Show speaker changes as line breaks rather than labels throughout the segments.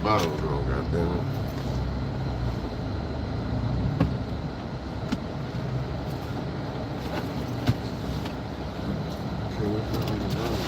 bottle go, goddammit. Okay, what's the other bottle?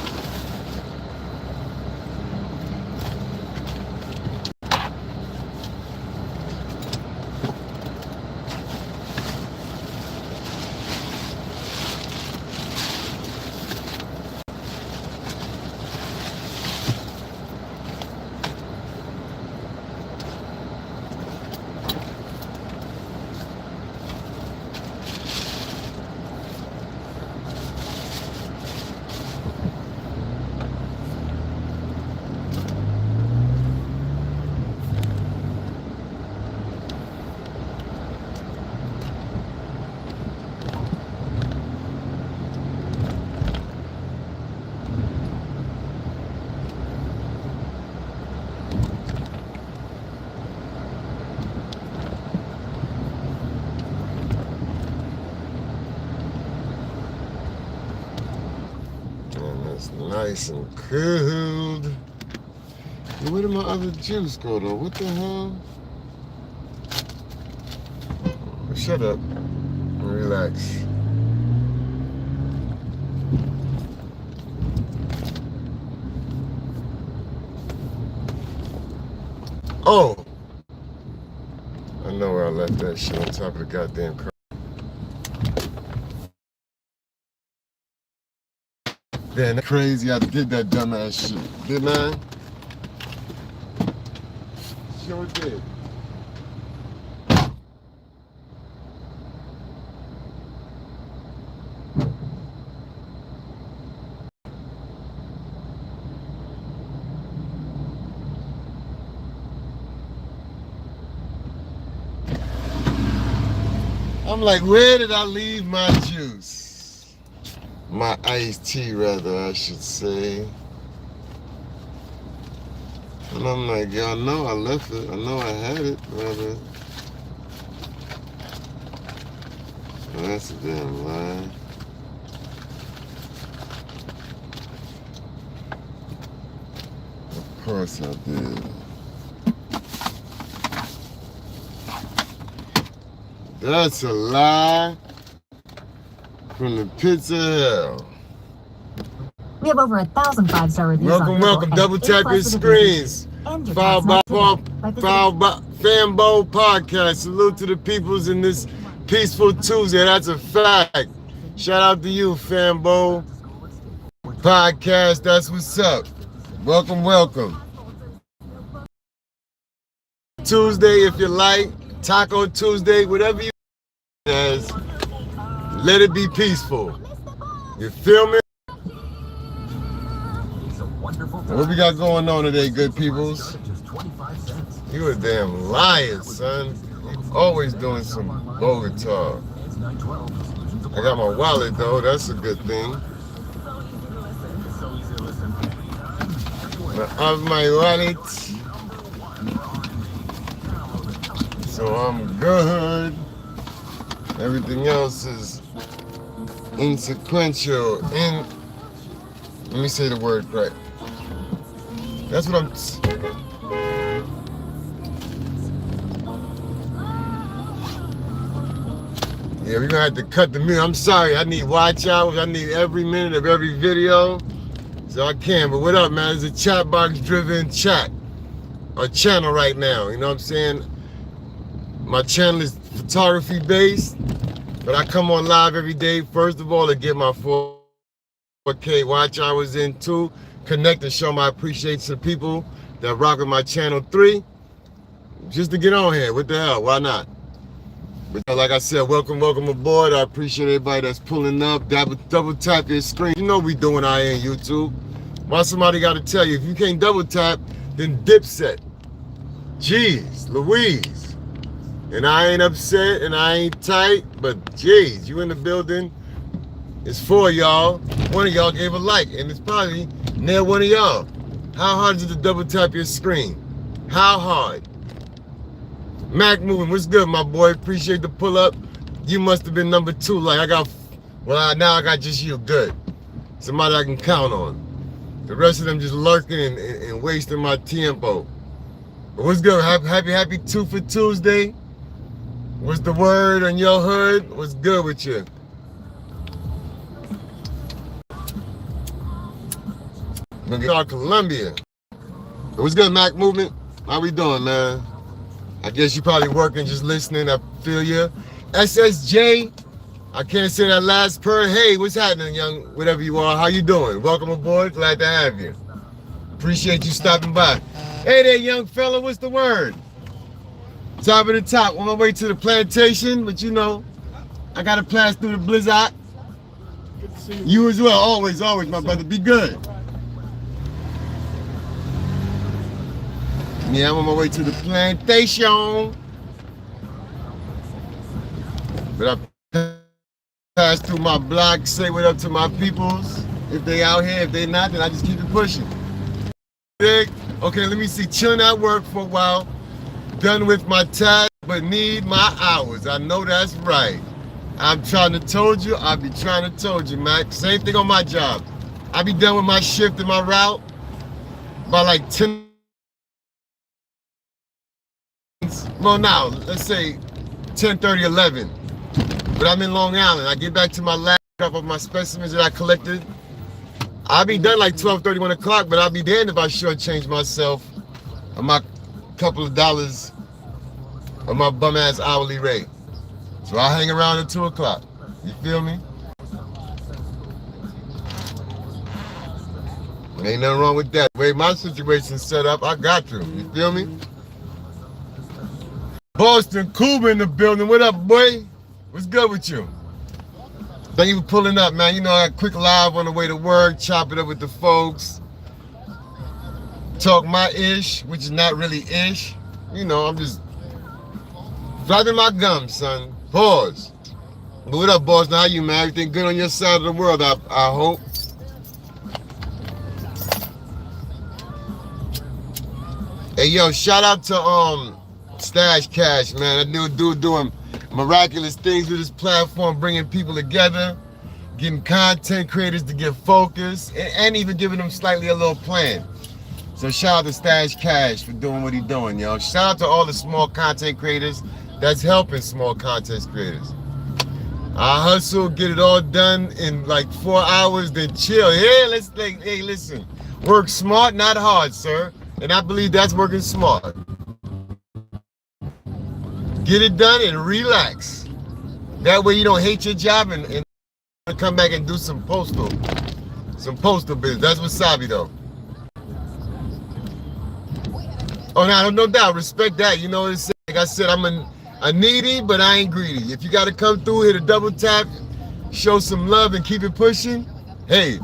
Nice and cooled. Where did my other juice go though? What the hell? Shut up. Relax. Oh! I know where I left that shit on top of the goddamn car. Damn, that's crazy. I did that dumbass shit. Didn't I? Sure did. I'm like, where did I leave my juice? My iced tea, rather, I should say. And I'm like, y'all know I left it. I know I had it, rather. Oh, that's a damn lie. Of course I did. That's a lie. From the pits of hell.
We have over 1,000 5-star reviews.
Welcome. Double tap your screens. Foul by Fanbo Podcast. Salute to the peoples in this peaceful Tuesday. That's a fact. Shout out to you, Fanbo Podcast. That's what's up. Welcome. Tuesday, if you like. Taco Tuesday, whatever you as. Let it be peaceful. You feel me? What we got going on today, good peoples? You a damn liar, son. You always doing some Bogota. I got my wallet though, that's a good thing. I have my wallet. So I'm good. Everything else is insequential. Let me say the word right. That's what I'm. Yeah, we're gonna have to cut the music. I'm sorry. I need watch hours. I need every minute of every video, so I can. But what up, man? It's a chat box driven chat or channel right now. You know what I'm saying? My channel is photography based. But I come on live every day, first of all, to get my 4K watch hours in, 2, connect and show my appreciation to people that rock with my channel, 3, just to get on here. What the hell? Why not? But like I said, welcome aboard. I appreciate everybody that's pulling up. Double tap your screen. You know we doing out here on YouTube. Why somebody got to tell you, if you can't double tap, then Dipset. Jeez, Louise. And I ain't upset and I ain't tight, but jeez, you in the building. It's for y'all. One of y'all gave a like, and it's probably near one of y'all. How hard is it to double tap your screen? How hard? Mac Moving, what's good, my boy? Appreciate the pull up. You must have been number 2. Like now I got just you. Good. Somebody I can count on. The rest of them just lurking and wasting my tempo. What's good? Happy 2 for Tuesday. What's the word on your hood? What's good with you? We're gonna start Columbia. What's good, Mac Movement? How we doing, man? I guess you probably working, just listening. I feel you. SSJ, I can't say that last per. Hey, what's happening, young, whatever you are? How you doing? Welcome aboard. Glad to have you. Appreciate you stopping by. Hey there, young fella. What's the word? Top of the top. On my way to the plantation, but you know, I gotta pass through the blizzard.
Good to see you.
You as well. Always, my brother. Be good. Yeah, I'm on my way to the plantation. But I pass through my block, say what up to my peoples. If they out here, if they not, then I just keep it pushing. Big. Okay, let me see. Chilling at work for a while. Done with my task, but need my hours. I know that's right. I'm trying to told you, I'll be trying to told you, Mac. Same thing on my job. I be done with my shift and my route by like 10. Well, now, let's say 10:30, 11. But I'm in Long Island. I get back to my lab, drop off my specimens that I collected. I'll be done like 12:30, 1 o'clock, but I'll be damned if I shortchange myself on my couple of dollars of my bum-ass hourly rate. So I'll hang around at 2 o'clock. You feel me? Ain't nothing wrong with that. The way my situation's set up, I got to. You feel me? Boston Cuba in the building. What up, boy? What's good with you? Thank you for pulling up, man. You know, I got a quick live on the way to work, chop it up with the folks. Talk my ish, which is not really ish. You know, I'm just flapping my gums, son. Pause. But what up, boss? Now, how you, man? Everything good on your side of the world, I hope. Hey, yo, shout out to Stash Cash, man. That dude doing miraculous things with this platform, bringing people together, getting content creators to get focused, and even giving them slightly a little plan. So shout out to Stash Cash for doing what he's doing, yo. Shout out to all the small content creators that's helping small content creators. I hustle, get it all done in like 4 hours, then chill. Hey, listen, work smart, not hard, sir. And I believe that's working smart. Get it done and relax. That way you don't hate your job and come back and do some postal business. That's wasabi though. Oh, no doubt. Respect that. You know what it's like I said, I'm a needy, but I ain't greedy. If you got to come through, hit a double tap, show some love and keep it pushing, hey,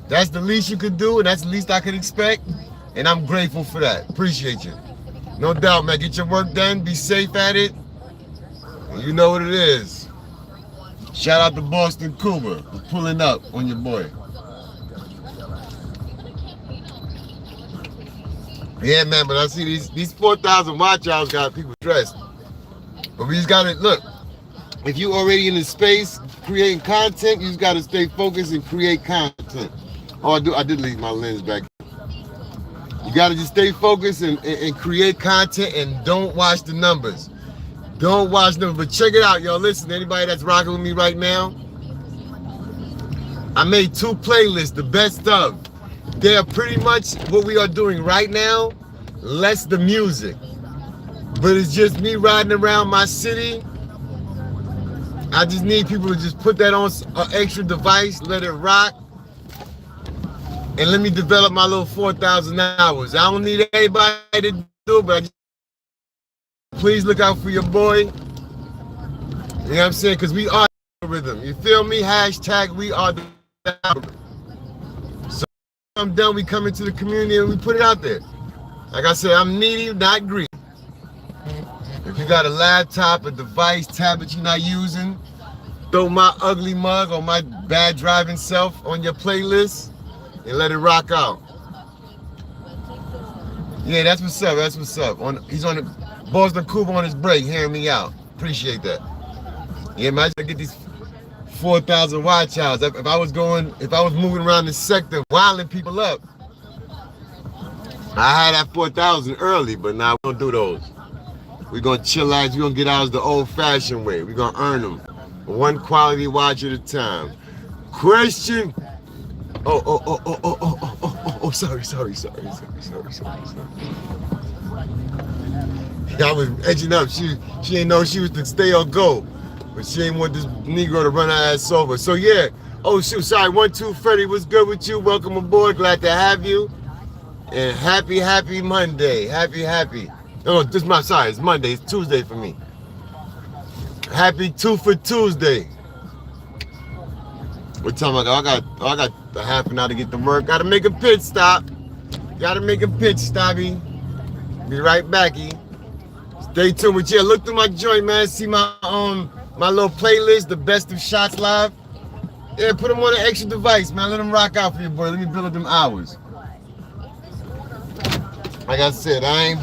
that's the least you could do and that's the least I could expect. And I'm grateful for that. Appreciate you. No doubt, man. Get your work done. Be safe at it. You know what it is. Shout out to Boston Cuba for pulling up on your boy. Yeah, man, but I see these 4,000 watch hours got people stressed. But we just gotta look. If you already in the space creating content, you just gotta stay focused and create content. Oh, I did leave my lens back. You gotta just stay focused and create content and don't watch the numbers. Don't watch numbers, but check it out, yo. Listen, anybody that's rocking with me right now, I made 2 playlists, the best of. They're pretty much what we are doing right now, less the music. But it's just me riding around my city. I just need people to just put that on an extra device, let it rock, and let me develop my little 4,000 hours. I don't need anybody to do it, but I just, please look out for your boy. You know what I'm saying? Because we are the algorithm. You feel me? Hashtag we are the algorithm. So when I'm done, we come into the community and we put it out there. Like I said, I'm needy, not greedy. If you got a laptop, a device, tablet you're not using, throw my ugly mug or my bad driving self on your playlist and let it rock out. Yeah, that's what's up. That's what's up. He's on the Boston Cuba on his break, hearing me out. Appreciate that. Yeah, man, I get these 4,000 watch hours. If I was moving around the sector, wilding people up, I had that 4,000 early, but now we don't do those. We're going to chill out. We're going to get ours the old-fashioned way. We're going to earn them. One quality watch at a time. Question. Oh, sorry. I was edging up. She didn't know she was to stay or go. But she ain't want this Negro to run her ass over. So yeah. Oh shoot, sorry. 1-2 Freddie, what's good with you? Welcome aboard. Glad to have you. And happy Monday. Happy. No, this is my sorry, it's Monday. It's Tuesday for me. Happy 2 for Tuesday. What time I got? I got a half an hour to get to work. Gotta make a pit stop. Stoppy. Be right backy. Stay tuned with you. Look through my joint, man. See my little playlist, the best of shots live. Yeah, put them on an extra device, man. Let them rock out for you, boy. Let me build up them hours. Like I said, I ain't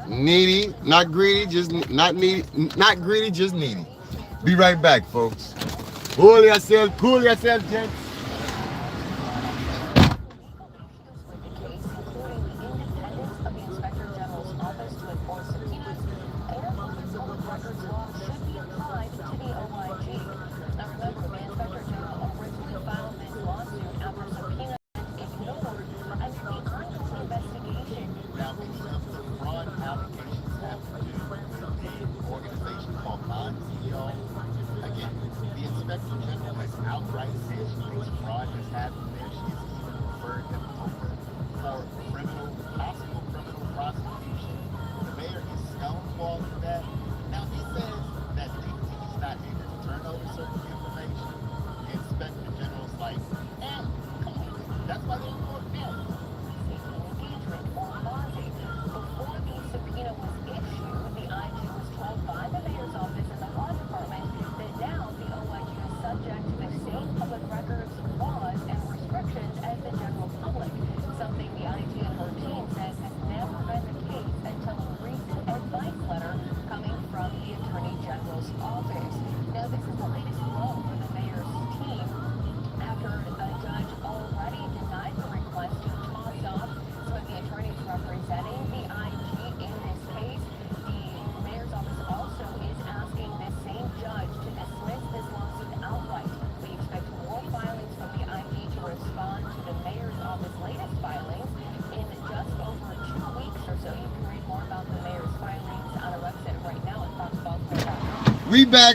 needy, not greedy, just needy. Be right back, folks. Cool yourself, gents.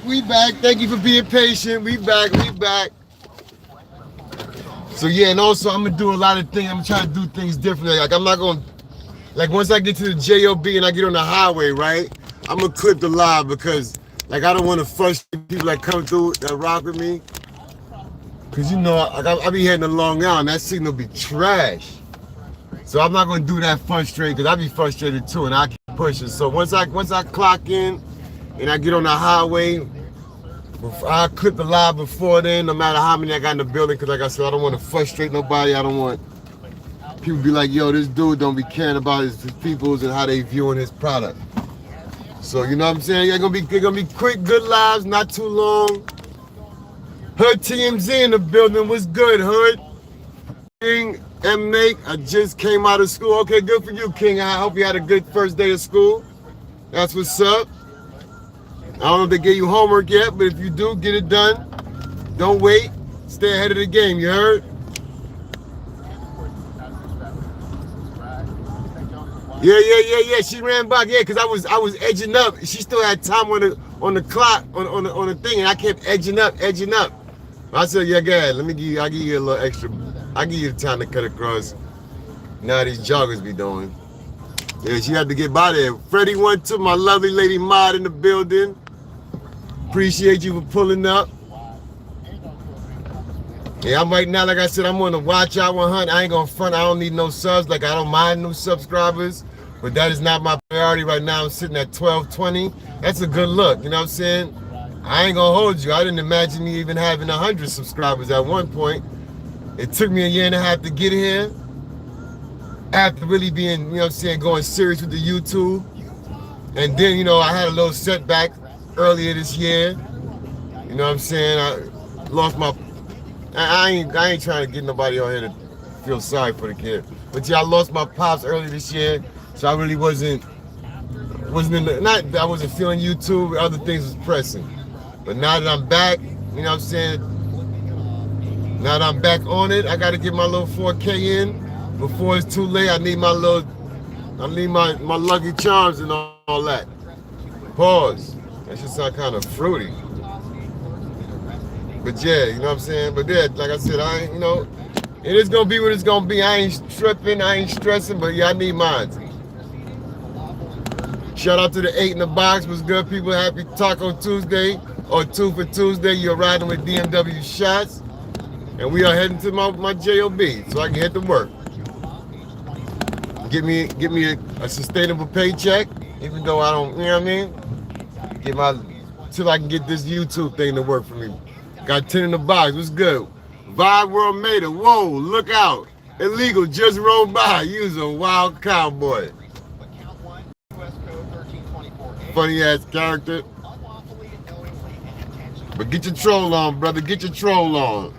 We back. Thank you for being patient. We back. So yeah, and also I'm gonna do a lot of things. I'm trying to do things differently. Like I'm not gonna, like once I get to the JOB and I get on the highway, right? I'm gonna clip the live because like I don't want to frustrate people that come through that rock with me. Cause you know, I be heading to Long Island. That signal be trash. So I'm not gonna do that frustrated because I be frustrated too, and I keep pushing. So once I clock in and I get on the highway, I clip the live before then, no matter how many I got in the building, because like I said, I don't want to frustrate nobody. I don't want people to be like, yo, this dude don't be caring about his peoples and how they viewing his product. So, you know what I'm saying? They're gonna be quick, good lives, not too long. Hood TMZ in the building. What's good, Hood? King and Nate, I just came out of school. Okay, good for you, King. I hope you had a good first day of school. That's what's up. I don't know if they gave you homework yet, but if you do, get it done. Don't wait. Stay ahead of the game, you heard? Yeah. She ran back, yeah, because I was edging up. She still had time on the clock, on the thing, and I kept edging up. I said, yeah, go ahead. I'll give you a little extra. I'll give you the time to cut across. Now these joggers be doing. Yeah, she had to get by there. Freddie 1-2, my lovely lady Mod in the building. Appreciate you for pulling up. Yeah, I'm right now, like I said, I'm on the watch out 100. I ain't gonna front. I don't need no subs. Like, I don't mind new subscribers, but that is not my priority right now. I'm sitting at 1220. That's a good look, you know what I'm saying? I ain't gonna hold you. I didn't imagine me even having 100 subscribers at one point. It took me a year and a half to get here. After really being, you know what I'm saying, going serious with the YouTube. And then, you know, I had a little setback earlier this year. You know what I'm saying? I lost my, I ain't trying to get nobody on here to feel sorry for the kid. But yeah, I lost my pops early this year, so I really wasn't in the, not that I wasn't feeling YouTube. Other things was pressing. But now that I'm back, you know what I'm saying? Now that I'm back on it, I got to get my little 4K in before it's too late. I need my Lucky Charms and all that. Pause. That should sound kind of fruity. But yeah, you know what I'm saying? But yeah, like I said, you know, it is going to be what it's going to be. I ain't tripping, I ain't stressing, but yeah, I need mine. Shout out to the 8 in the box. Was good, people. Happy Taco Tuesday or 2 for Tuesday. You're riding with DMW SHOTZ. And we are heading to my JOB so I can hit the work. Get me a sustainable paycheck, even though I don't, you know what I mean? Till I can get this YouTube thing to work for me. Got 10 in the box. What's good? Vibe World made it. Whoa, look out. Illegal just rolled by. You's a wild cowboy. Funny ass character. But get your troll on, brother. Get your troll on.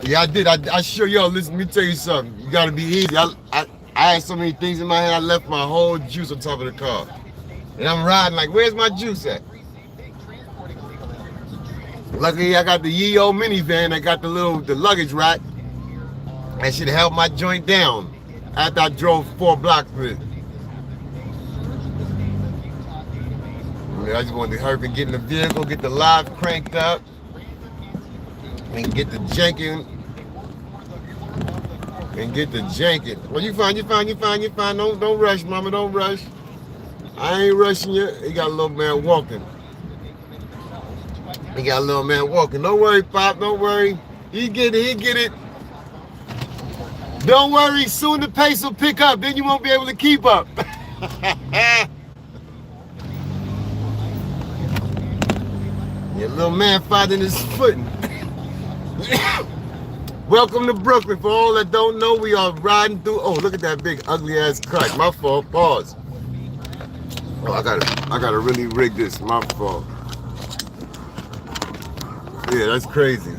Yeah, I did. I sure, yo, listen, let me tell you something. You gotta be easy. I had so many things in my head, I left my whole juice on top of the car. And I'm riding like, where's my juice at? Luckily, I got the Yeo minivan that got the luggage rack. That should help my joint down after I drove 4 blocks with it. I just wanted to hurry and get in the vehicle, get the live cranked up, and get the janking. Well, you fine. Don't rush, mama, don't rush. I ain't rushing you. He got a little man walking. Don't worry, Pop, don't worry. He get it. Don't worry, soon the pace will pick up, then you won't be able to keep up. Your little man finding his footing. Welcome to Brooklyn. For all that don't know, we are riding through. Oh, look at that big ugly ass crack. My fault. Pause. Oh, I gotta really rig this. My fault. Yeah, that's crazy.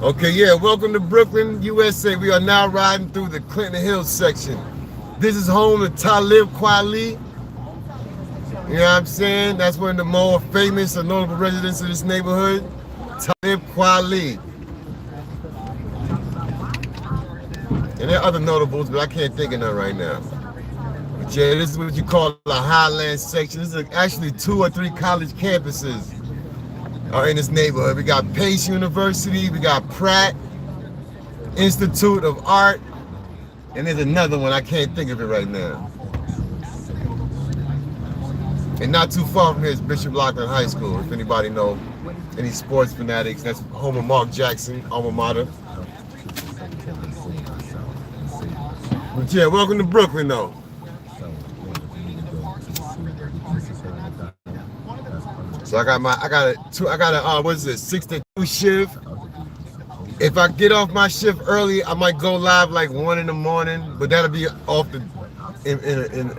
Okay, yeah, welcome to Brooklyn, USA. We are now riding through the Clinton Hills section. This is home to Talib Kweli. You know what I'm saying? That's one of the more famous and notable residents of this neighborhood. Talib Kweli. And there are other notables, but I can't think of none right now. But yeah, this is what you call a Highland section. This is actually 2 or 3 college campuses are in this neighborhood. We got Pace University, we got Pratt Institute of Art, and there's another one, I can't think of it right now. And not too far from here is Bishop Lockland High School, if anybody know any sports fanatics. That's home of Mark Jackson, alma mater. But yeah, welcome to Brooklyn though. So I got a what is it, 6 to 2 shift. If I get off my shift early, I might go live like 1 in the morning, but that'll be off the,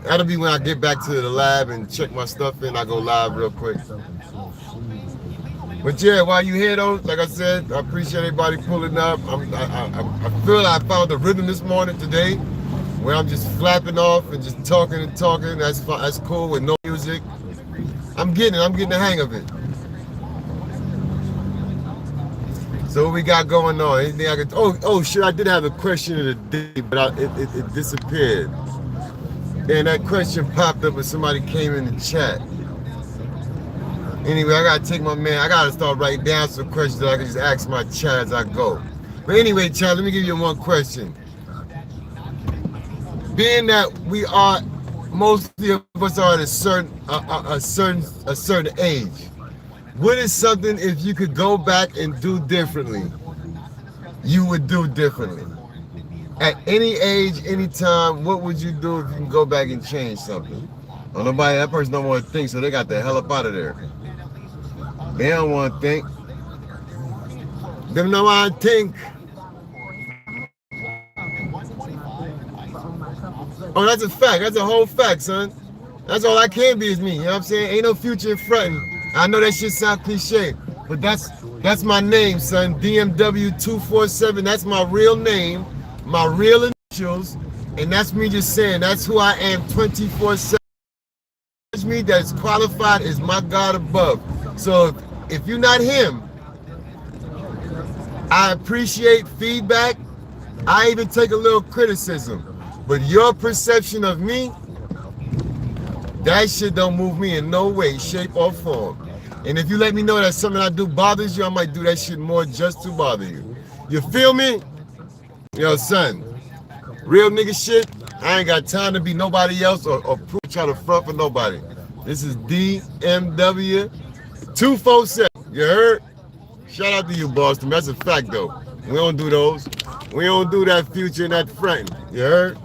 that'll be when I get back to the lab and check my stuff in. I go live real quick. But yeah, while you here though, like I said, I appreciate everybody pulling up. I feel like I found the rhythm this morning today, where I'm just flapping off and just talking and talking. That's fun, that's cool with no music. I'm getting the hang of it. So what we got going on? Anything I could? Oh shit! I did have a question of the day, but it disappeared. And that question popped up when somebody came in the chat. Anyway, I gotta take my man. I gotta start writing down some questions that I can just ask my chat as I go. But anyway, chat, let me give you one question. Being that we are, mostly of us are at a certain age, what is something, if you could go back and do differently, you would do differently? At any age, any time, what would you do if you can go back and change something? Well, that person don't want to think, so they got the hell up out of there. They don't want to think. Them don't want to think. Oh, that's a fact. That's a whole fact, son. That's all I can be is me. You know what I'm saying? Ain't no future in fronting. I know that shit sound cliche, but But that's my name, son. DMW 247. That's my real name, my real initials, and that's me just saying that's who I am 24/7. Me that's qualified is my God above. So if you're not him, I appreciate feedback. I even take a little criticism. But your perception of me, that shit don't move me in no way, shape, or form. And if you let me know that something I do bothers you, I might do that shit more just to bother you. You feel me? Yo, son, real nigga shit, I ain't got time to be nobody else or try to front for nobody. This is DMW 247. You heard? Shout out to you, Boston. That's a fact, though. We don't do those. We don't do that future and that fronting. You heard?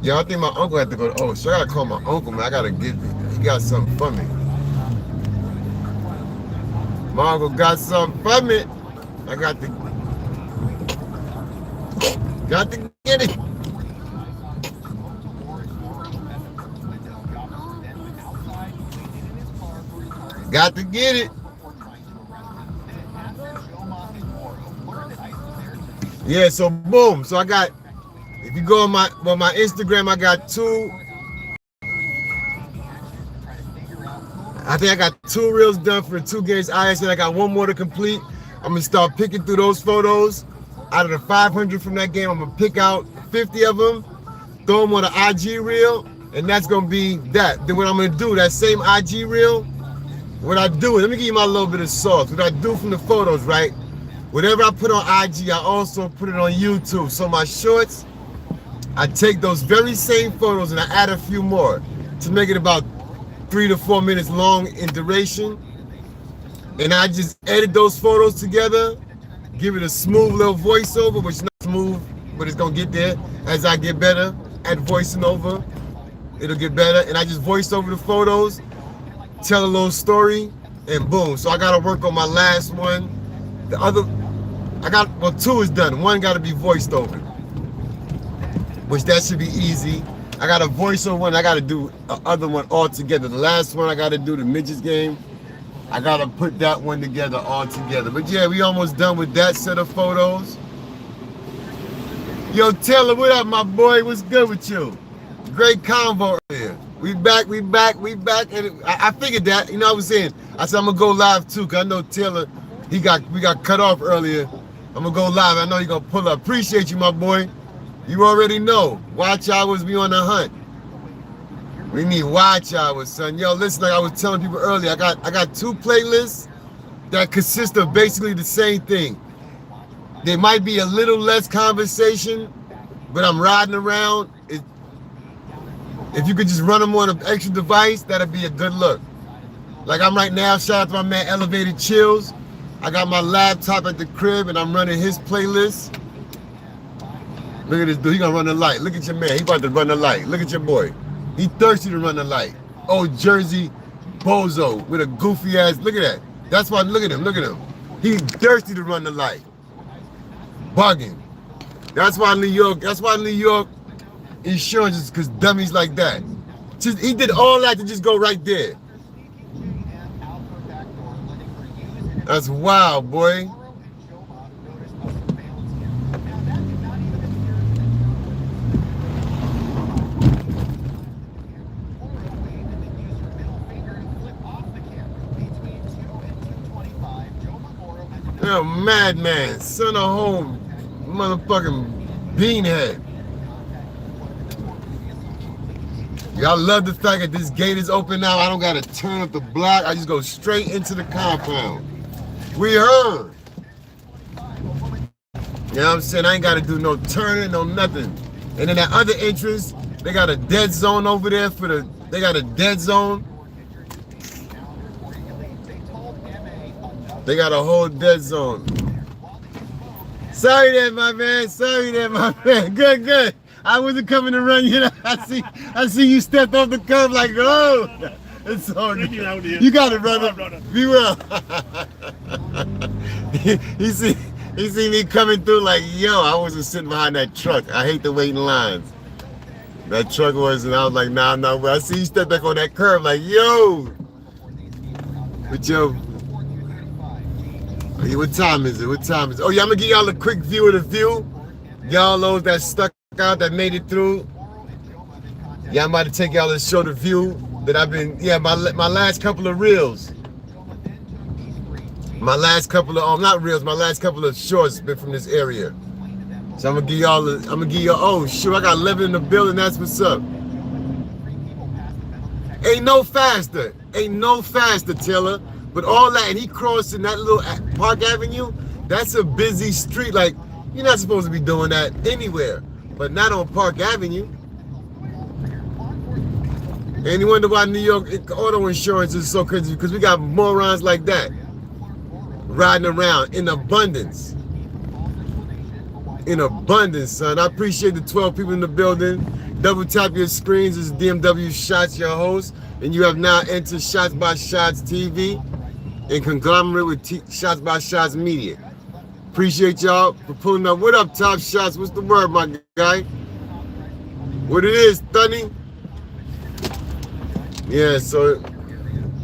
Yeah, I think my uncle had to go. Oh, so I gotta call my uncle, man. I gotta get. He got something for me. My uncle got something for me. I got to get it. Got to get it. Yeah, so boom. So I got, if you go on my Instagram, I got I think I got 2 reels done for 2 games. I said I got 1 more to complete. I'm gonna start picking through those photos. Out of the 500 from that game, I'm gonna pick out 50 of them, throw them on an IG reel, and that's gonna be that. Then what I'm gonna do, that same IG reel, what I do, let me give you my little bit of sauce. What I do from the photos, right? Whatever I put on IG, I also put it on YouTube. So my shorts, I take those very same photos and I add a few more to make it about 3 to 4 minutes long in duration. And I just edit those photos together, give it a smooth little voiceover, which is not smooth, but it's gonna get there as I get better at voicing over. It'll get better. And I just voice over the photos, tell a little story, and boom. So I gotta work on my last one. The other, well, 2 is done. 1 gotta be voiced over, which that should be easy. I got a voiceover one, I gotta do the other one all together. The last one I gotta do, the midgets game, I gotta put that one together all together. But yeah, we almost done with that set of photos. Yo, Taylor, what up, my boy? What's good with you? Great convo earlier. We back. And I figured that, you know what I was saying? I said I'm gonna go live too, cause I know Taylor, we got cut off earlier. I'm gonna go live. I know you're gonna pull up. Appreciate you, my boy. You already know. Watch hours, we on the hunt. We need watch hours, son. Yo, listen, like I was telling people earlier, I got 2 playlists that consist of basically the same thing. There might be a little less conversation, but I'm riding around. If you could just run them on an extra device, that'd be a good look. Like I'm right now, shout out to my man Elevated Chills. I got my laptop at the crib and I'm running his playlist. Look at this dude, he gonna run the light. Look at your man, he about to run the light. Look at your boy. He thirsty to run the light. Old Jersey bozo with a goofy ass, look at that. That's why, look at him. He thirsty to run the light. Bugging. That's why New York insurance is because dummies like that. He did all that to just go right there. That's wild, boy. You're a madman, son of home, motherfucking beanhead. Y'all love the fact that this gate is open now. I don't gotta turn up the block. I just go straight into the compound. We heard. You know what I'm saying? I ain't gotta do no turning, no nothing. And then that other entrance, they got a dead zone over there they got a dead zone. They got a whole dead zone. Sorry there, my man. Good. I wasn't coming to run you. I see you stepped off the curb like, oh, it's all good. You got it, brother. Be well. He see me coming through like, yo, I wasn't sitting behind that truck. I hate the waiting lines. That truck was, and I was like, nah. But I see you step back on that curb, like, yo. With your, hey, what time is it? What time is it? Oh, yeah, I'm gonna give y'all a quick view of the view. Y'all those that stuck out, that made it through. Yeah, I'm about to take y'all to show the view that I've been, yeah, my last couple of reels. My last couple of, not reels, my last couple of shorts been from this area. So I'm gonna give y'all, oh, shoot, I got 11 in the building, that's what's up. Ain't no faster, Taylor. But all that, and he crossing that little Park Avenue, that's a busy street. Like, you're not supposed to be doing that anywhere, but not on Park Avenue. And you wonder why New York auto insurance is so crazy, because we got morons like that riding around in abundance. In abundance, son. I appreciate the 12 people in the building. Double tap your screens. This is DMW Shots, your host. And you have now entered Shots by Shots TV in conglomerate with Shots by Shots Media. Appreciate y'all for pulling up. What up, Top Shots? What's the word, my guy? What it is, Thunny? Yeah, so,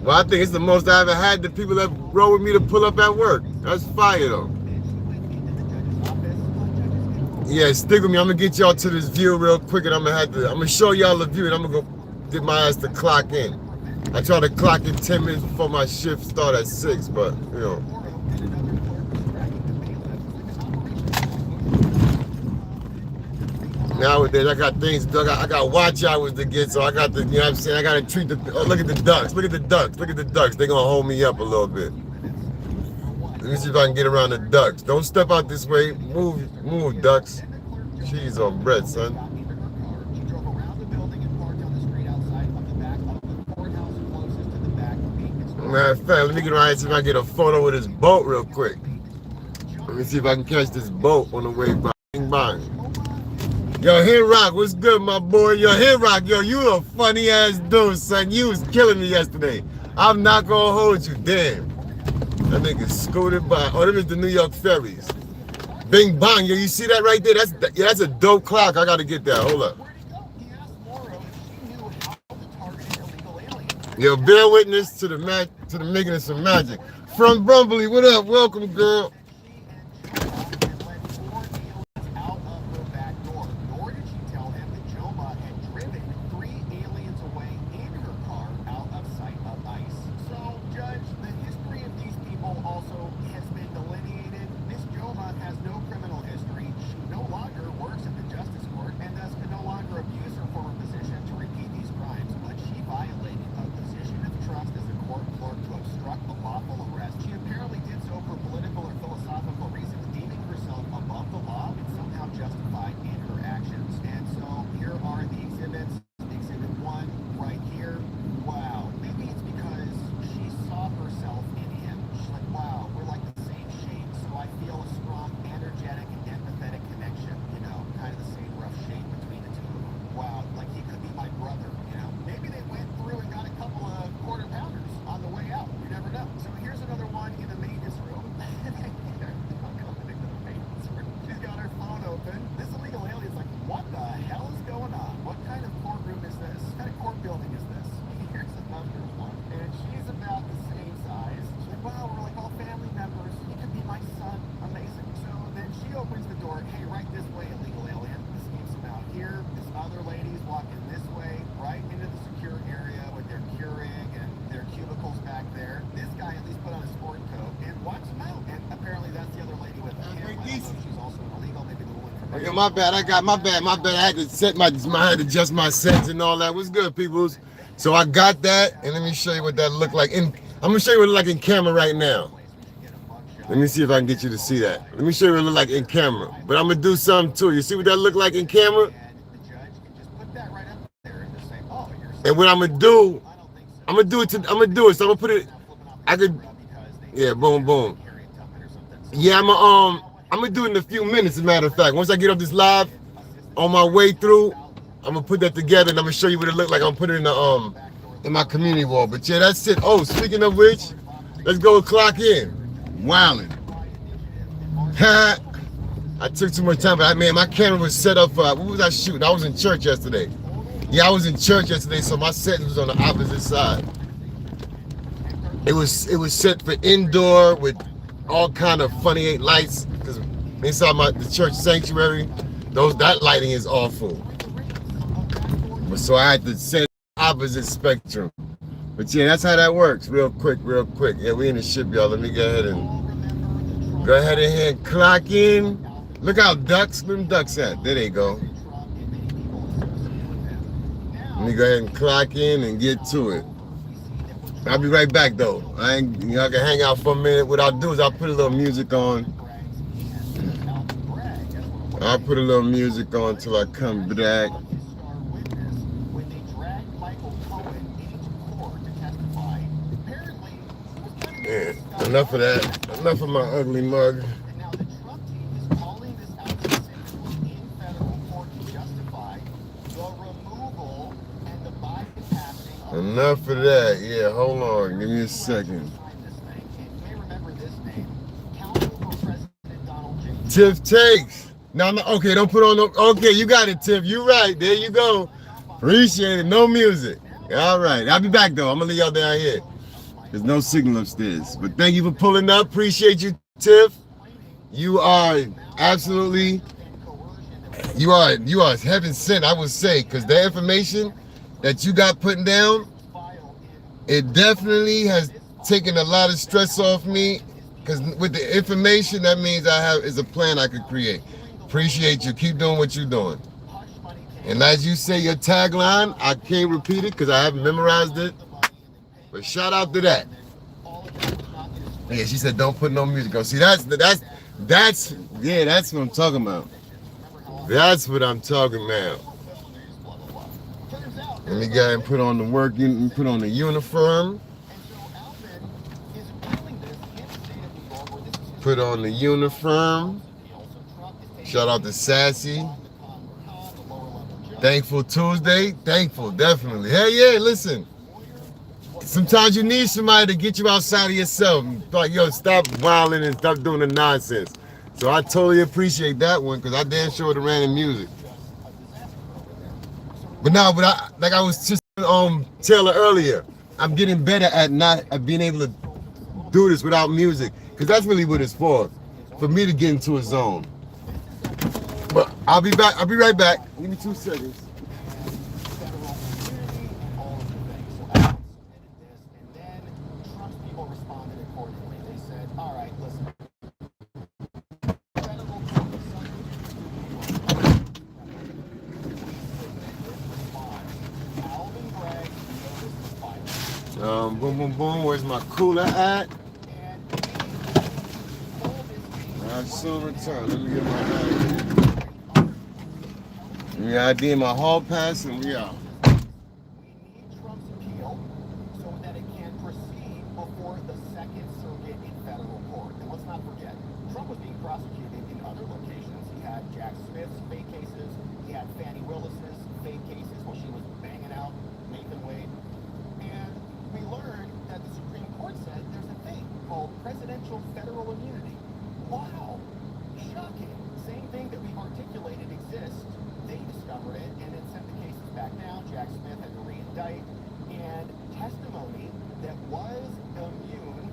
well, I think it's the most I ever had the people that roll with me to pull up at work. That's fire, though. Yeah, stick with me. I'm gonna get y'all to this view real quick, and I'm gonna show y'all the view, and I'm gonna go get my ass to clock in. I try to clock in 10 minutes before my shift start at 6, but you know. Nowadays I got things, I got watch hours to get, so I got to, you know what I'm saying? I gotta treat the, oh, look at the ducks, look at the ducks, look at the ducks. They're gonna hold me up a little bit. Let me see if I can get around the ducks. Don't step out this way. Move, ducks. Cheese on bread, son. Matter of fact, let me get around and see if I can get a photo with this boat real quick. Let me see if I can catch this boat on the way by. Yo, Hit Rock, what's good, my boy? Yo, Hit Rock, yo, you a funny ass dude, son. You was killing me yesterday. I'm not gonna hold you, damn. That nigga scooted by. Oh, them is the New York ferries. Bing bang, yo, you see that right there? That's a dope clock. I gotta get that. Hold up. Yo, bear witness to the making of some magic. From Brumbly, what up? Welcome, girl. Yeah, my bad. I had to adjust my settings and all that. What's good, peoples? So I got that, and let me show you what that looked like. I'm gonna show you what it looked like in camera right now. Let me see if I can get you to see that. Let me show you what it looked like in camera. But I'm gonna do something too. You see what that looked like in camera? And what I'm gonna do it. So I'm gonna put it. Yeah, boom, boom. Yeah, I'm gonna do it in a few minutes, as a matter of fact. Once I get up this live, on my way through, I'm gonna put that together and I'm gonna show you what it looked like. I'm gonna put it in my community wall. But yeah, that's it. Oh, speaking of which, let's go clock in. Wildin'. I took too much time, but man, my camera was set up for, what was I shooting? I was in church yesterday. Yeah, I was in church yesterday, so my setting was on the opposite side. It was set for indoor with all kind of funny lights because inside the church sanctuary, that lighting is awful. So I had to set opposite spectrum. But yeah, that's how that works. Real quick. Yeah, we in the ship, y'all. Let me go ahead and clock in. Look how where them ducks at? There they go. Let me go ahead and clock in and get to it. I'll be right back though. I can hang out for a minute. What I'll do is I'll put a little music on. Till I come back. Yeah, enough of that. Enough of my ugly mug. Enough of that. Yeah, hold on. Give me a second. Tiff takes. No, okay, don't put on no. Okay, you got it, Tiff. You right. There you go. Appreciate it. No music. All right. I'll be back, though. I'm going to leave y'all down here. There's no signal upstairs. But thank you for pulling up. Appreciate you, Tiff. You are absolutely, you are heaven sent, I would say, because the information that you got putting down, it definitely has taken a lot of stress off me. Because with the information, that means is a plan I could create. Appreciate you. Keep doing what you're doing. And as you say your tagline, I can't repeat it because I haven't memorized it. But shout out to that. Yeah, she said don't put no music on. See, that's what I'm talking about. That's what I'm talking about. Let me go ahead and put on the uniform. Put on the uniform. Shout out to Sassy. Thankful Tuesday. Thankful, definitely. Hey, yeah, listen. Sometimes you need somebody to get you outside of yourself. Like, yo, stop wilding and stop doing the nonsense. So I totally appreciate that one because I damn sure would have ran in music. But like I was just Taylor earlier, I'm getting better at being able to do this without music. Because that's really what it's for me to get into a zone. But I'll be back. I'll be right back. Give me 2 seconds. Boom, boom, boom. Where's my cooler at? I soon return. Let me get my ID. Yeah, ID in my hall pass, and we out. We need Trump's appeal so that it can proceed before the Second Circuit in federal court. And let's not forget, Trump was being prosecuted in other locations. He had Jack Smith's fake cases. He had Fannie Willis's fake cases while she was banging out Nathan Wade. And we learned that the Supreme Court said there's a thing called presidential federal immunity. Wow, shocking. Same thing that we've articulated exists. They discovered it and then sent the cases back down. Jack Smith had to re-indict. And testimony that was immune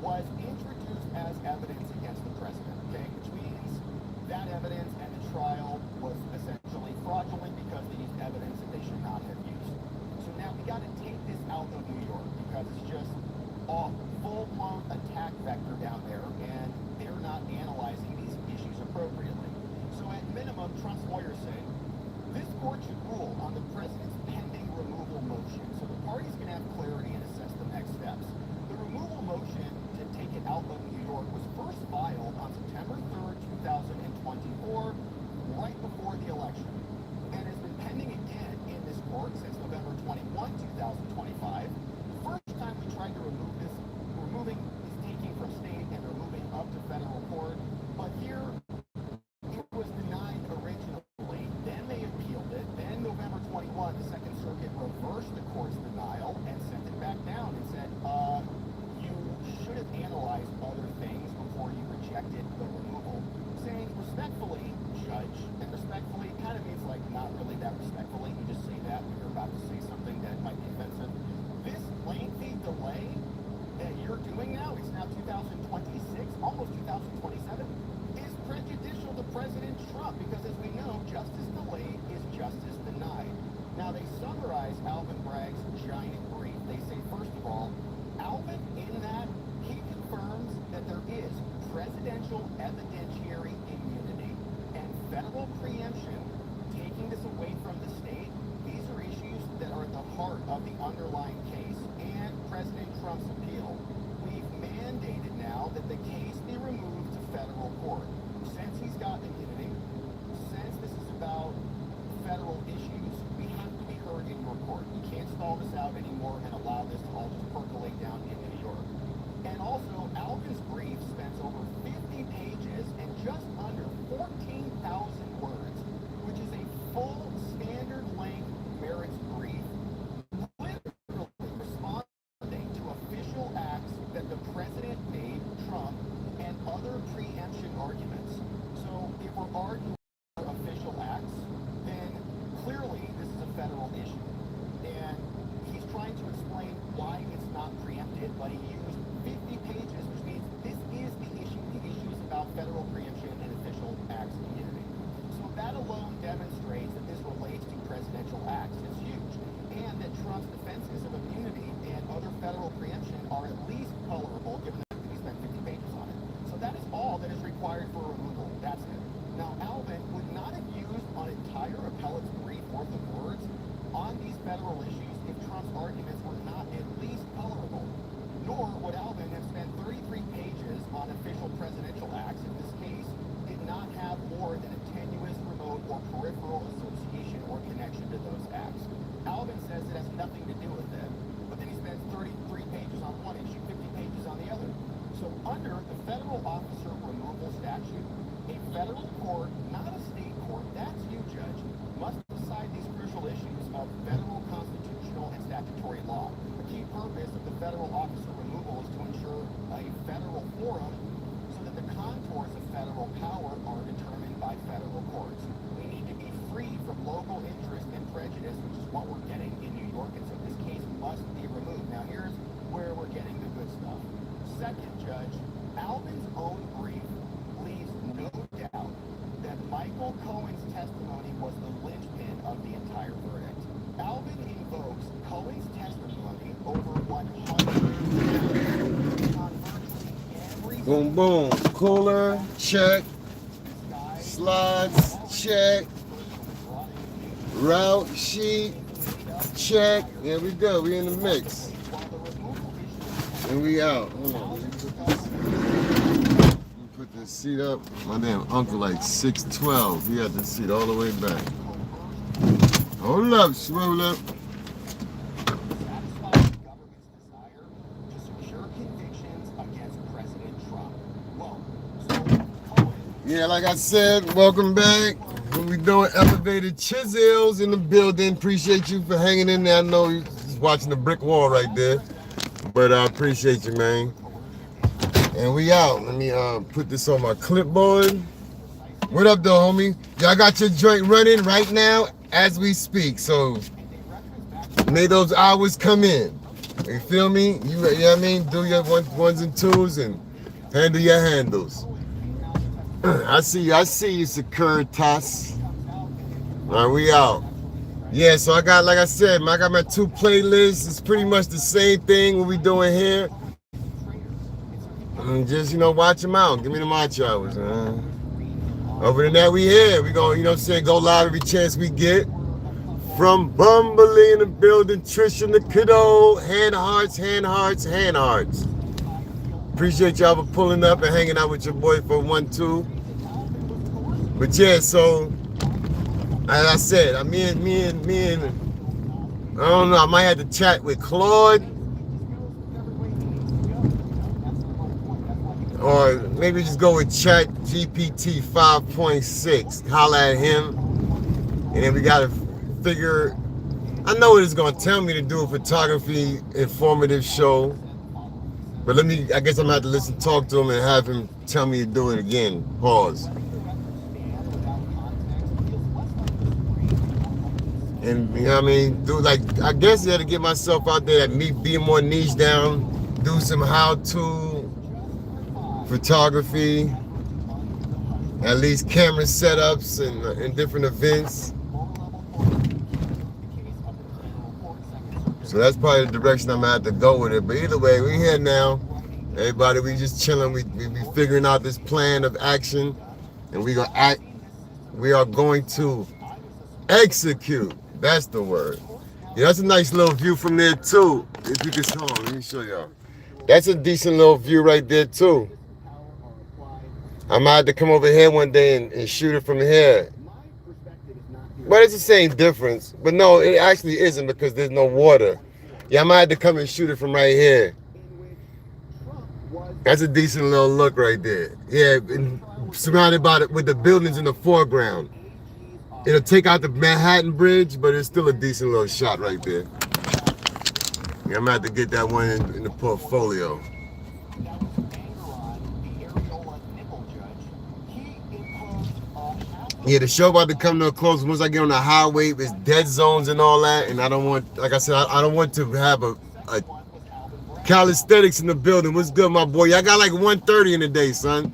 was introduced as evidence against the president, okay? Which means that evidence and the trial was essentially fraudulent because they used evidence that they should not have used. So now we got to take this out of New York because it's just a full-blown attack vector down there, and they're not analyzing these issues appropriately. So at minimum, Trump's lawyers say, this court should rule on the president's pending removal motion.
2026, almost 2027, is prejudicial to President Trump because, as we know, justice delayed is justice denied. Now, they summarize Alvin Bragg's giant brief. They say, first of all, Alvin, in that, he confirms that there is presidential evidentiary immunity and federal preemption, taking this away from the state. These are issues that are at the heart of the underlying case and President Trump's appeal. We've mandated now that the case be removed to federal court. Since he's got immunity, since this is about federal issues, we have to be heard in your court. You can't stall this out anymore and allow this to all just percolate down into New York. And also, Alvin's brief spends over 50 pages and just under 14,000 words, which is a full standard length merits brief, literally responding to official acts that the president made, Trump, and other preemption arguments. So if we're arguing for official acts, then clearly this is a federal issue. And he's trying to explain why it's not preempted, but he used 50 pages, which means this is the issue. The issue is about federal preemption and official acts immunity. So that alone demonstrates that this relates to presidential acts. It's huge. And that Trump's defenses of immunity and other federal preemption are at least colorable, given that he spent 50 pages on it. So that is all that is required for removal. That's it. Now, Alvin would not have used an entire appellate's brief worth of words on these federal issues if Trump's arguments were not at least colorable. Nor would Alvin have spent 33 pages on official presidential acts if this case did not have more than a tenuous, remote, or peripheral association or connection to those acts. Alvin says it has nothing to do with it, but then he spends 33 pages on one issue, 50 pages on the other. So under the federal officer removal statute, a federal court, not a state court, that's you, Judge, must decide these crucial issues of federal constitutional and statutory law. The key purpose of the federal officer removal is to ensure a federal forum so that the contours of federal power are determined by federal courts. We need to be free from local interest and prejudice, which is what we're getting in New York, and so this case must be removed. Now here's where we're getting the good stuff. Second, Judge, Alvin's own brief leaves no doubt that Michael Cohen's testimony was the linchpin of the entire verdict. Alvin invokes Cohen's testimony over 100 on virtually every
Boom, boom. Cooler, check. Slides, check. Route sheet, check. There we go. We in the mix. And we out. Hold on. Let me put this seat up. My damn uncle like 6'12". He had the seat all the way back. Hold up, swivel up. Yeah, like I said, welcome back. We doing elevated chisels in the building. Appreciate you for hanging in there. I know you're just watching the brick wall right there, but I appreciate you, man. And we out. Let me put this on my clipboard. What up, though, homie? Y'all got your joint running right now as we speak. So may those hours come in. You feel me? You know what I mean? Do your ones and twos and handle your handles. I see you, Securitas. All right, we out. Yeah, so I got, like I said, I got my two playlists. It's pretty much the same thing what we doing here. And just, watch them out. Give me the watch hours. Other than that, we here. We gonna, go live every chance we get. From Bumbley in the building, Trish in the kiddo, hand hearts, hand hearts, hand hearts. Appreciate y'all for pulling up and hanging out with your boy for 1-2. But yeah, so as I said, me and I don't know, I might have to chat with Claude. Or maybe just go with Chat GPT 5.6. Holla at him. And then we gotta figure, I know what it's gonna tell me to do a photography informative show. But I guess I'm gonna have to talk to him and have him tell me to do it again. Pause. And you know what I mean? I guess I had to get myself out there, me being more niche down, do some how-to photography, at least camera setups and different events. So that's probably the direction I'm gonna have to go with it. But either way, we're here now. Everybody, we just chilling. We be figuring out this plan of action, and we are going to execute. That's the word. Yeah, that's a nice little view from there too. If you can, hold on, let me show y'all. That's a decent little view right there too. I might have to come over here one day and shoot it from here. But it's the same difference. But no, it actually isn't because there's no water. Yeah, I might have to come and shoot it from right here. That's a decent little look right there. Yeah, and surrounded by with the buildings in the foreground. It'll take out the Manhattan Bridge, but it's still a decent little shot right there. Yeah, I'm gonna have to get that one in the portfolio. Yeah, the show about to come to a close. Once I get on the highway, there's dead zones and all that, and I don't want, like I said, I don't want to have a calisthenics in the building. What's good, my boy? I got like 130 in the day, son.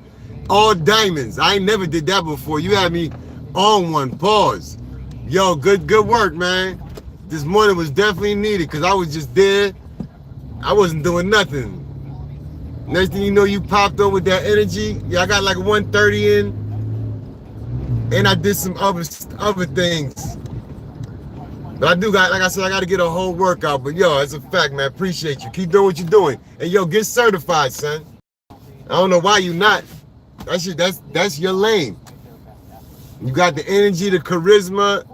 All diamonds. I ain't never did that before. You had me on one. Pause. Yo, good work, man. This morning was definitely needed because I was just there. I wasn't doing nothing. Next thing you know, you popped up with that energy. Yeah, I got like 130 in. And I did some other things. But I do got, like I said, I got to get a whole workout. But yo, it's a fact, man. Appreciate you. Keep doing what you're doing. And yo, get certified, son. I don't know why you not. That's your lane. You got the energy, the charisma,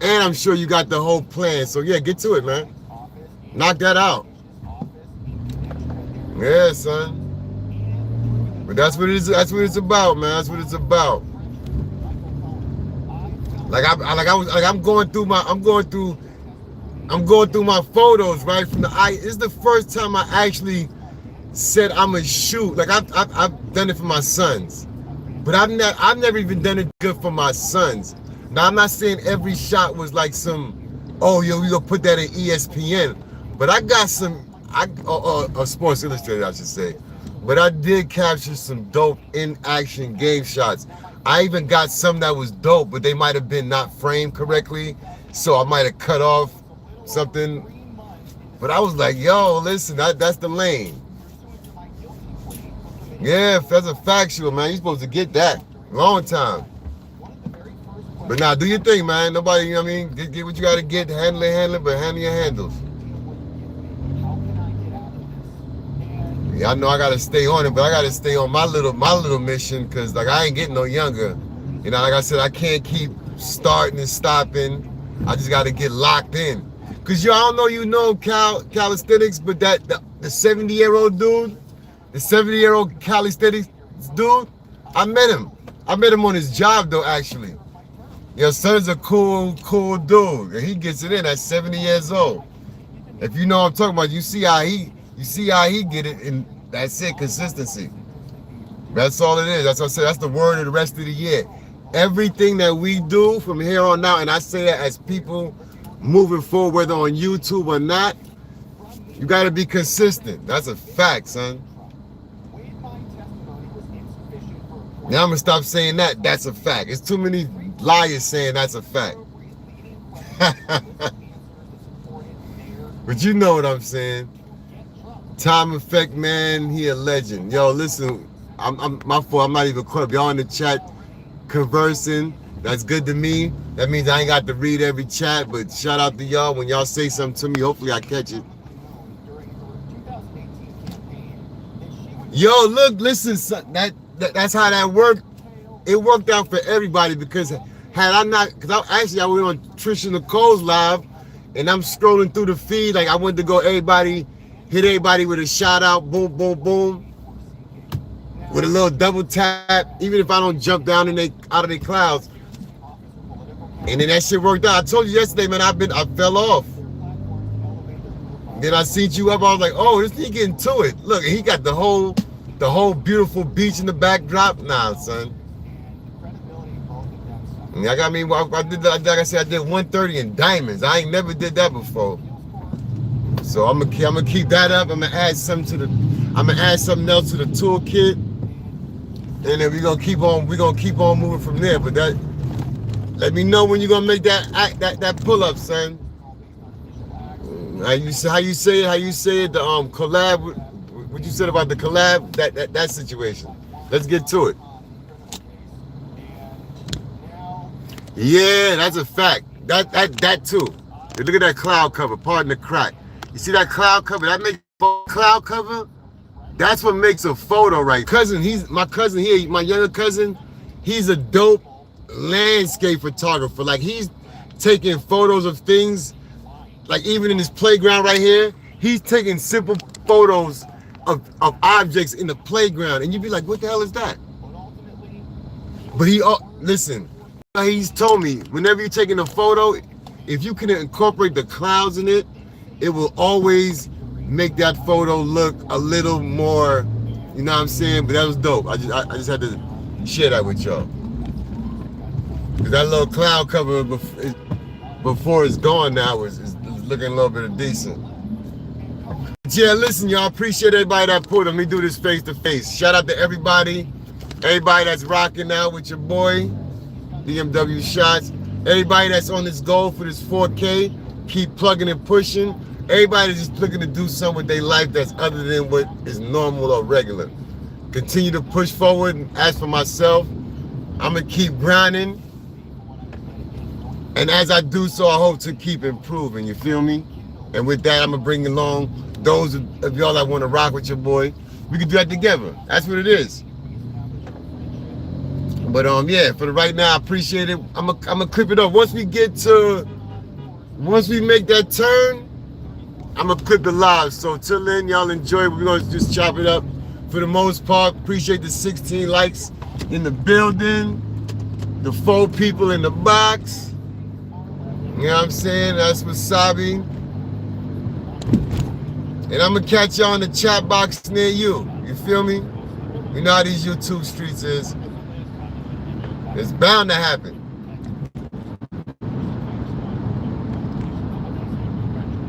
and I'm sure you got the whole plan. So yeah, get to it, man. Knock that out. Yeah, son. But that's what it is. That's what it's about, man. That's what it's about. I'm going through my photos right from the eye. It's the first time I actually said I'm gonna shoot. Like I've done it for my sons, but I've never even done it good for my sons. Now I'm not saying every shot was like some, oh yo, we gonna put that in ESPN, but I got some, Sports Illustrated I should say, but I did capture some dope in action game shots. I even got some that was dope, but they might have been not framed correctly, so I might have cut off something. But I was like, yo, listen, that's the lane. Yeah, that's a factual, man. You're supposed to get that. Long time. But now, do your thing, man. Nobody, you know what I mean? Get what you got to get, handle it, but handle your handles. Yeah, I know I gotta stay on it, but I gotta stay on my little mission because like I ain't getting no younger. You know, like I said, I can't keep starting and stopping. I just gotta get locked in. Cause I don't know you know calisthenics, but the 70-year-old dude, the 70-year-old calisthenics dude, I met him. I met him on his job though, actually. Your son's a cool dude. And he gets it in at 70 years old. If you know what I'm talking about, you see how he get it, and that's it, consistency. That's all it is. That's what I said. That's the word of the rest of the year. Everything that we do from here on out, and I say that as people moving forward, whether on YouTube or not, you got to be consistent. That's a fact, son. Now I'm going to stop saying that. That's a fact. It's too many liars saying that's a fact. But you know what I'm saying. Time Effect, man, he a legend. Yo, listen, I'm my fault. I'm not even caught up. Y'all in the chat conversing. That's good to me. That means I ain't got to read every chat, but shout out to y'all. When y'all say something to me, hopefully I catch it. Yo, look, listen, son, that's how that worked. It worked out for everybody because had I not, because I went on Trisha Nicole's live, and I'm scrolling through the feed like I went to go hit everybody with a shout out, boom, boom, boom, with a little double tap, even if I don't jump down out of their clouds. And then that shit worked out. I told you yesterday, man, I fell off. Then I seen you up, I was like, oh, this thing getting to it. Look, he got the whole beautiful beach in the backdrop. Nah, son. I did, like I said, I did 130 in diamonds. I ain't never did that before. So I'm gonna keep that up. I'm gonna add something to the. I'm gonna add something else to the toolkit, and then we're gonna keep on moving from there. But that, let me know when you're gonna make that pull up, son. How you say it, the collab, what you said about the collab, that situation. Let's get to it. Yeah, that's a fact. That too. Look at that cloud cover. Pardon the crack. You see that cloud cover? That makes cloud cover. That's what makes a photo, right? My cousin here, my younger cousin. He's a dope landscape photographer. Like, he's taking photos of things. Like, even in this playground right here, he's taking simple photos of objects in the playground, and you'd be like, "What the hell is that?" But listen. He's told me, whenever you're taking a photo, if you can incorporate the clouds in it, it will always make that photo look a little more, you know what I'm saying? But that was dope. I just had to share that with y'all. Because that little cloud cover before it's gone now is looking a little bit decent. Yeah, listen, y'all, appreciate everybody that pulled. Let me do this face to face. Shout out to everybody that's rocking out with your boy. BMW SHOTZ. Everybody that's on this goal for this 4K, keep plugging and pushing. Everybody that's just looking to do something with their life that's other than what is normal or regular. Continue to push forward. And as for myself, I'm going to keep grinding. And as I do so, I hope to keep improving. You feel me? And with that, I'm going to bring along those of y'all that want to rock with your boy. We can do that together. That's what it is. But yeah, for the right now, I appreciate it. I'm gonna clip it up. Once we make that turn, I'm gonna clip the live. So till then, y'all enjoy. We're gonna just chop it up. For the most part, appreciate the 16 likes in the building, the 4 people in the box. You know what I'm saying? That's Wasabi. And I'm gonna catch y'all in the chat box near you. You feel me? You know how these YouTube streets is. It's bound to happen.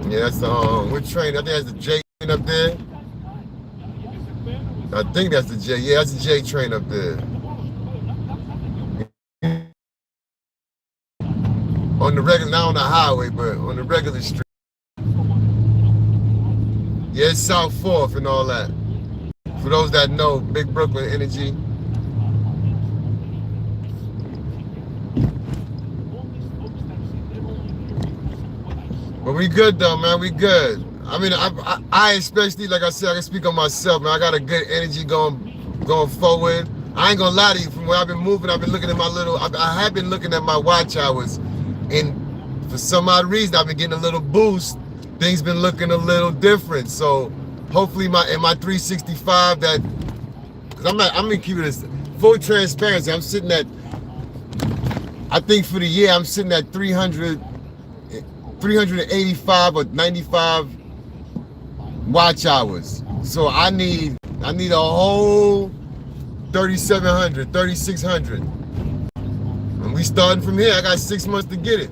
Yeah, that's the what train? I think that's the J train up there. I think that's the J. Yeah, that's the J train up there. On the regular, not on the highway, but on the regular street. Yeah, it's South 4th and all that. For those that know, Big Brooklyn energy. But we good though, man. We good. I mean, I especially, like I said, I can speak on myself, man. I got a good energy going forward. I ain't gonna lie to you. From where I've been moving, I've been looking at I have been looking at my watch hours, and for some odd reason, I've been getting a little boost. Things been looking a little different. So hopefully, in my 365, that, cause I'm gonna keep it full transparency. I'm sitting at, I think for the year, I'm sitting at 385 or 95 watch hours. So I need a whole 3,700, 3,600. And we starting from here. I got 6 months to get it.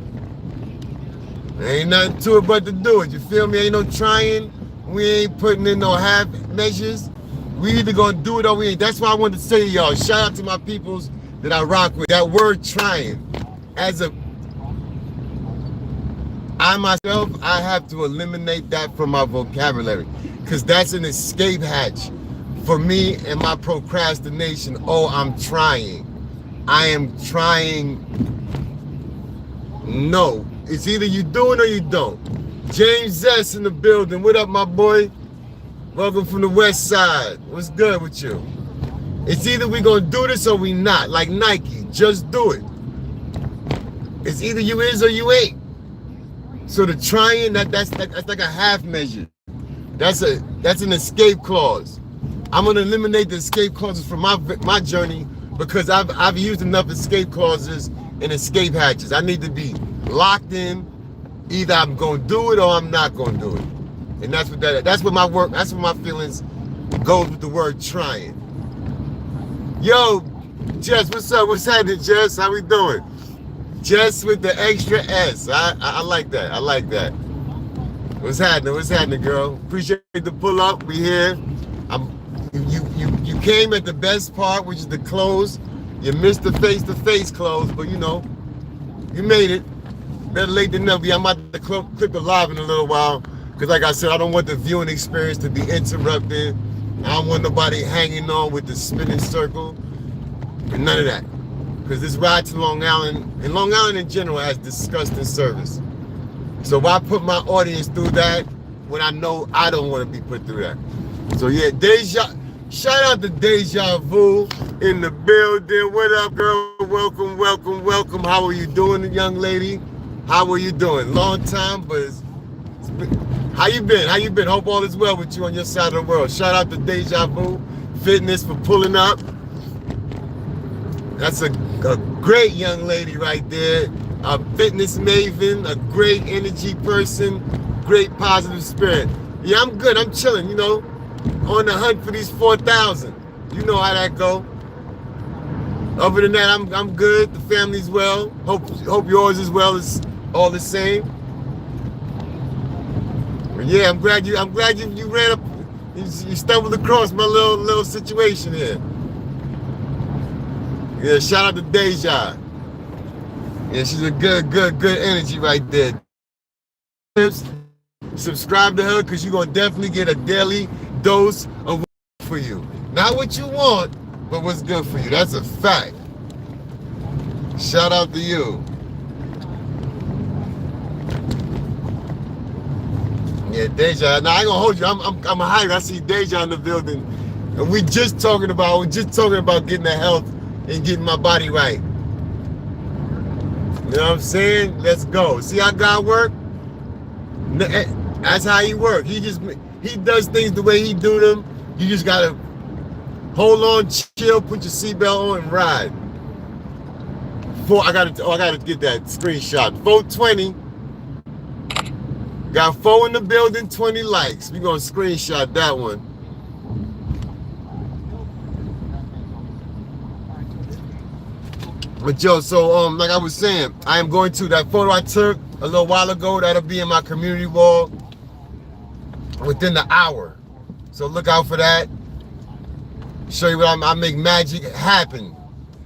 There ain't nothing to it but to do it. You feel me? Ain't no trying. We ain't putting in no half measures. We either gonna do it or we ain't. That's why I wanted to say to y'all, shout out to my peoples that I rock with. That word trying, I myself, I have to eliminate that from my vocabulary, because that's an escape hatch for me and my procrastination. Oh, I'm trying. I am trying. No, it's either you do it or you don't. James Zest in the building. What up, my boy? Welcome from the west side. What's good with you? It's either we gonna do this or we not. Like Nike, just do it. It's either you is or you ain't. So the trying, that's like a half measure. That's an escape clause. I'm gonna eliminate the escape clauses from my journey, because I've used enough escape clauses and escape hatches. I need to be locked in. Either I'm gonna do it or I'm not gonna do it. And that's what my feelings goes with the word trying. Yo, Jess, what's up? What's happening, Jess? How we doing? Jess with the extra S. I like that. I like that. What's happening? What's happening, girl? Appreciate the pull up. We here. You came at the best part, which is the close. You missed the face-to-face close, but you know, you made it. Better late than never. I'm about to clip the live in a little while, because like I said, I don't want the viewing experience to be interrupted. I don't want nobody hanging on with the spinning circle, and none of that. Because this ride to Long Island, and Long Island in general, has disgusting service. So why put my audience through that when I know I don't want to be put through that? So yeah, shout out to Deja Vu in the building. What up, girl? Welcome, welcome, welcome. How are you doing, young lady? How are you doing? Long time, but how you been? How you been? Hope all is well with you on your side of the world. Shout out to Deja Vu Fitness for pulling up. That's a great young lady right there. A fitness maven, a great energy person, great positive spirit. Yeah, I'm good. I'm chilling, you know, on the hunt for these 4,000. You know how that go. Other than that, I'm good. The family's well. Hope yours as well is all the same. But yeah, I'm glad you ran up, you stumbled across my little situation here. Yeah, shout out to Deja. Yeah, she's a good energy right there. Subscribe to her, because you're going to definitely get a daily dose of what's good for you. Not what you want, but what's good for you. That's a fact. Shout out to you. Yeah, Deja. Now, I ain't going to hold you. I'm hyped. I see Deja in the building. And we're just talking about getting the health and getting my body right. You know what I'm saying? Let's go. See how God work? That's how he work. He does things the way he do them. You just gotta hold on, chill, put your seatbelt on, and ride. I gotta get that screenshot. 420. Got 4 in the building, 20 likes. We're gonna screenshot that one. But yo, so like I was saying, I am going to that photo I took a little while ago. That'll be in my community wall within the hour. So look out for that. Show you what I make magic happen.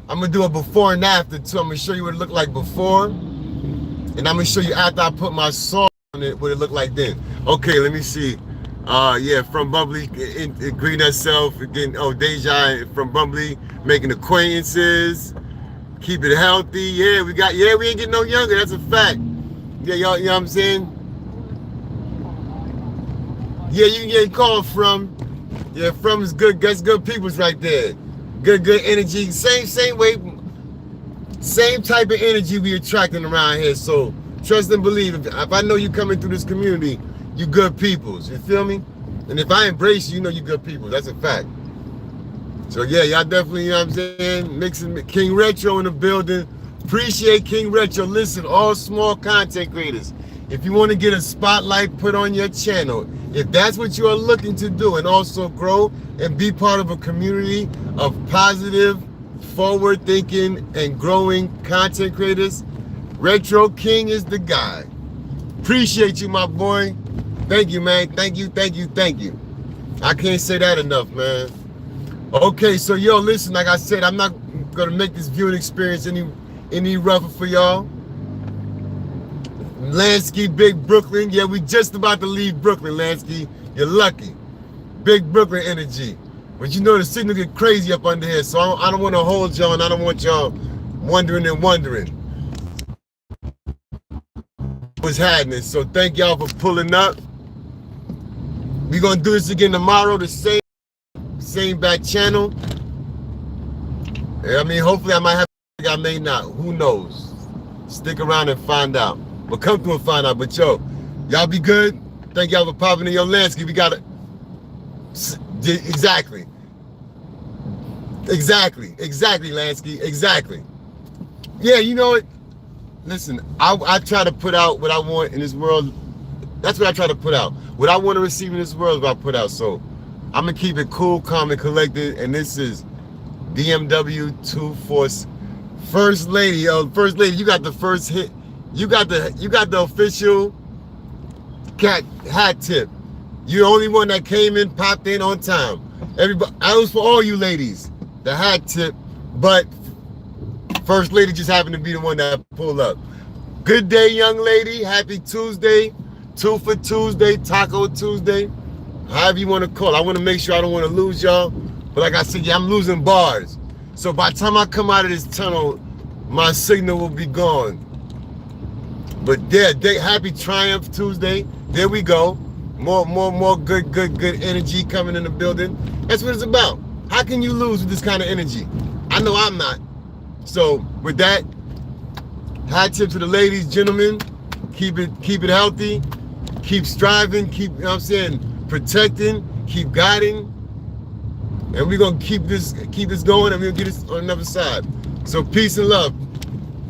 I'm gonna do a before and after too. I'm gonna show you what it looked like before, and I'm gonna show you after I put my song on it what it looked like then. Okay, let me see. Yeah, from Bumbly, greeting herself again. Oh, Deja from Bumbly, making acquaintances. Keep it healthy. Yeah, we ain't getting no younger. That's a fact. Yeah, y'all, you know what I'm saying? Yeah, you can get called from. Yeah, from is good. That's good people's right there. Good energy. Same way. Same type of energy we attracting around here. So trust and believe. If I know you coming through this community, you good peoples. You feel me? And if I embrace you, you know you good people. That's a fact. So yeah, y'all definitely, you know what I'm saying, mixing King Retro in the building. Appreciate King Retro. Listen, all small content creators, if you want to get a spotlight put on your channel, if that's what you are looking to do, and also grow and be part of a community of positive, forward-thinking, and growing content creators, Retro King is the guy. Appreciate you, my boy. Thank you, man. Thank you. I can't say that enough, man. Okay, so yo, listen, like I said, I'm not gonna make this viewing experience any rougher for y'all. Lansky, Big Brooklyn. Yeah, we just about to leave Brooklyn, Lansky. You're lucky. Big Brooklyn energy. But you know the signal get crazy up under here, so I don't want to hold y'all, and I don't want y'all wondering what's happening. So thank y'all for pulling up. We're gonna do this again tomorrow, the same back channel. I mean, hopefully I might have, I may not. Who knows? Stick around and find out. But come through and find out. But yo, y'all be good. Thank y'all for popping in your landscape. We got it. Exactly, Lansky. Exactly. Yeah, you know what? Listen, I try to put out what I want in this world. That's what I try to put out. What I want to receive in this world is what I put out. So I'm gonna keep it cool, calm, and collected. And this is DMW 2 Force First Lady. First Lady, you got the first hit. You got the official cat hat tip. You're the only one that came in, popped in on time. everybody, that was for all you ladies. The hat tip, but First Lady just happened to be the one that pulled up. Good day, young lady. Happy Tuesday. 2 for Tuesday, Taco Tuesday. However you want to call it. I want to make sure I don't want to lose y'all. But like I said, yeah, I'm losing bars. So by the time I come out of this tunnel, my signal will be gone. But yeah, happy Triumph Tuesday. There we go. More good energy coming in the building. That's what it's about. How can you lose with this kind of energy? I know I'm not. So with that, hat tip to the ladies, gentlemen. Keep it healthy. Keep striving. Keep, you know what I'm saying, protecting. Keep guiding. And we're gonna keep this going, and we're gonna get this on another side. So peace and love.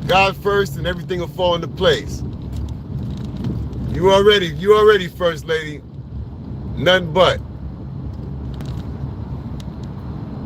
God first, and everything will fall into place. You already, First Lady. Nothing but.